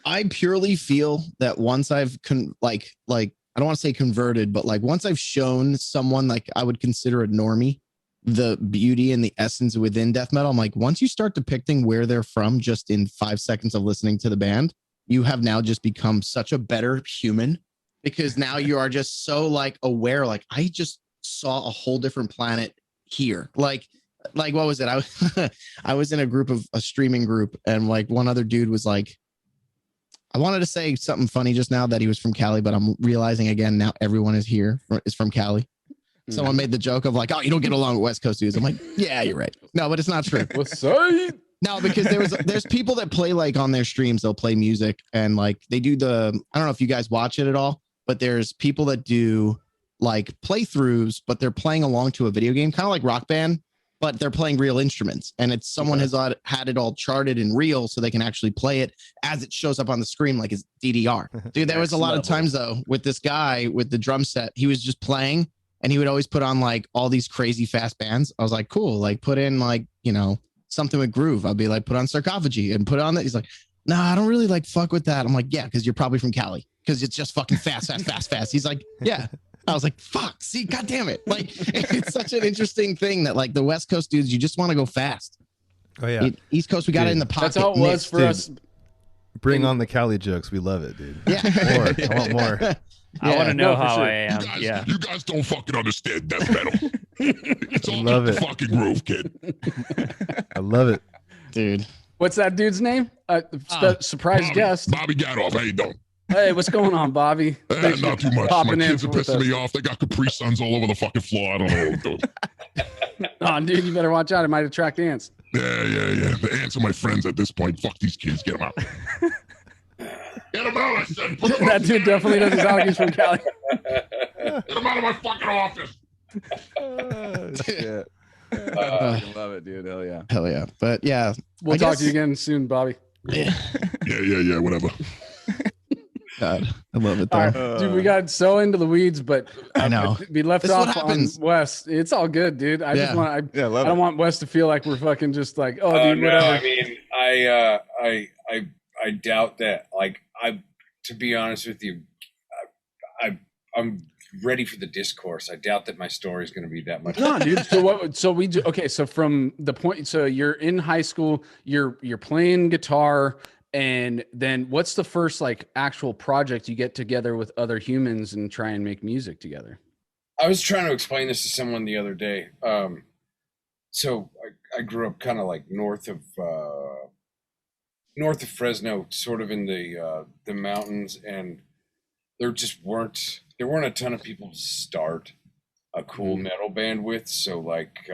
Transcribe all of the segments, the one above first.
I purely feel that once I've I don't want to say converted, but like once I've shown someone like I would consider a normie the beauty and the essence within death metal, I'm like, once you start depicting where they're from just in 5 seconds of listening to the band, you have now just become such a better human because now you are just so like aware, like I just saw a whole different planet here. Like what was it? I was in a streaming group and like one other dude was like, I wanted to say something funny just now that he was from Cali, but I'm realizing again now everyone is from Cali. Someone made the joke of like, oh, you don't get along with West Coast dudes. I'm like, yeah, you're right. No, but it's not true. What's up? No, because there's people that play like on their streams, they'll play music and like they do I don't know if you guys watch it at all, but there's people that do like playthroughs, but they're playing along to a video game, kind of like Rock Band, but they're playing real instruments. And it's someone has had it all charted in real so they can actually play it as it shows up on the screen like it's DDR. Dude, there was a lot of times though with this guy with the drum set, he was just playing and he would always put on like all these crazy fast bands. I was like, cool, like put in like, you know, something with groove. I'll be like, put on Sarcophagy and put on that. He's like, no, I don't really like fuck with that. I'm like, yeah, because you're probably from Cali because it's just fucking fast, fast, fast, fast. He's like, yeah. I was like, fuck, see, God damn it. Like, it's such an interesting thing that like the West Coast dudes, you just want to go fast. Oh, yeah. East Coast, we got it in the pocket. That's how it was for us. Bring on the Cali jokes. We love it, dude. Yeah. More. I want more. I want to know how sure. I am. You guys don't fucking understand death metal. It's all about the fucking groove, kid. I love it. Dude. What's that dude's name? Surprise guest. Bobby Gadoff. How you doing? Hey, what's going on, Bobby? Not too much. Popping My in kids are with pissing us. me off. They got Capri Suns all over the fucking floor. I don't know what I'm doing. Oh, dude, you better watch out. It might attract ants. Yeah. The ants are my friends at this point. Fuck these kids. Get them out. Get them out, I said. Put 'em That out. dude definitely doesn't sound like he's from Cali. Get them out of my fucking office. Shit. I love it, dude. Hell yeah. Hell yeah. But yeah. We'll talk to you again soon, Bobby. Yeah. Yeah, whatever. God, I love it All though. right, dude, we got so into the weeds, but I know. we left This is off what on happens. Wes. It's all good, dude. I just want, I love don't it. want Wes to feel like we're fucking just like, oh, dude, no, whatever. I mean, I doubt that. Like, to be honest with you, I'm ready for the discourse. I doubt that my story is going to be that much. No, dude. So what? So we do. Okay. So from the point, so you're in high school, you're playing guitar, and then what's the first like actual project you get together with other humans and try and make music together? I was trying to explain this to someone the other day. So I grew up kind of like north of Fresno, sort of in the mountains, and there weren't a ton of people to start a cool metal band with. So like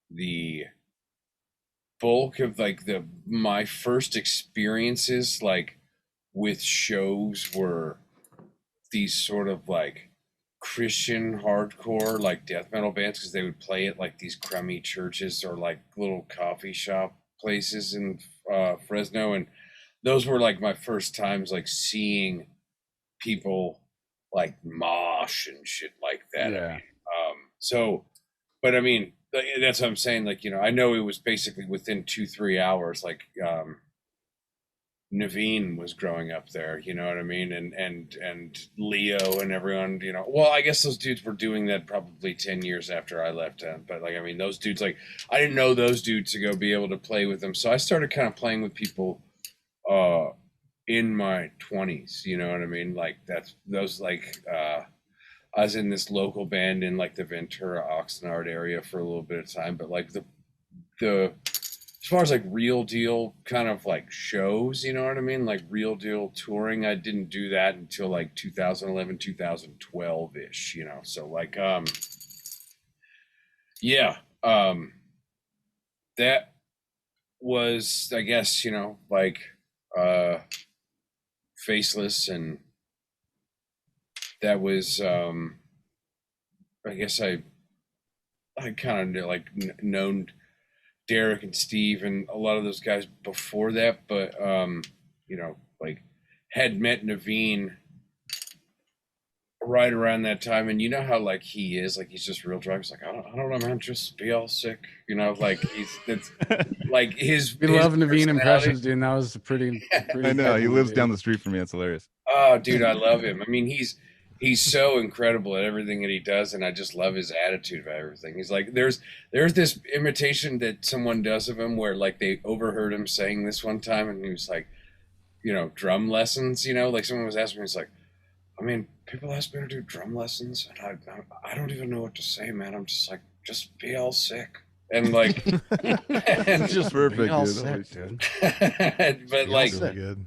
the bulk of like my first experiences like with shows were these sort of like Christian hardcore like death metal bands, because they would play at like these crummy churches or like little coffee shop places in Fresno, and those were like my first times like seeing people like mosh and shit like that. Yeah. But I mean, that's what I'm saying. Like, you know, I know it was basically within 2-3 hours. Like, Naveen was growing up there. You know what I mean? And Leo and everyone. You know, well, I guess those dudes were doing that probably 10 years after I left. But like, I mean, those dudes. Like, I didn't know those dudes to go be able to play with them. So I started kind of playing with people. In my 20s, you know what I mean? Like I was in this local band in like the Ventura Oxnard area for a little bit of time, but like the as far as like real deal kind of like shows, you know what I mean? Like real deal touring, I didn't do that until like 2011, 2012 ish, you know? So like, that was, I guess, you know, like, Faceless, and that was I guess I kind of like known Derek and Steve and a lot of those guys before that, but you know, like had met Naveen right around that time, and you know how like he is, like he's just real drunk. He's like, I don't know, man, just be all sick, you know, like it's like his. We love Naveen impressions, dude. And that was pretty I know he lives down the street from me. It's hilarious. Oh, dude, I love him. I mean, he's so incredible at everything that he does, and I just love his attitude about everything. He's like, there's this imitation that someone does of him where like they overheard him saying this one time, and he was like, you know, drum lessons, you know, like someone was asking me, he's like, I mean, people ask me to do drum lessons, and I don't even know what to say, man. I'm just like, just be all sick. And like, Just perfect, all dude. sick, dude. but like, Really good.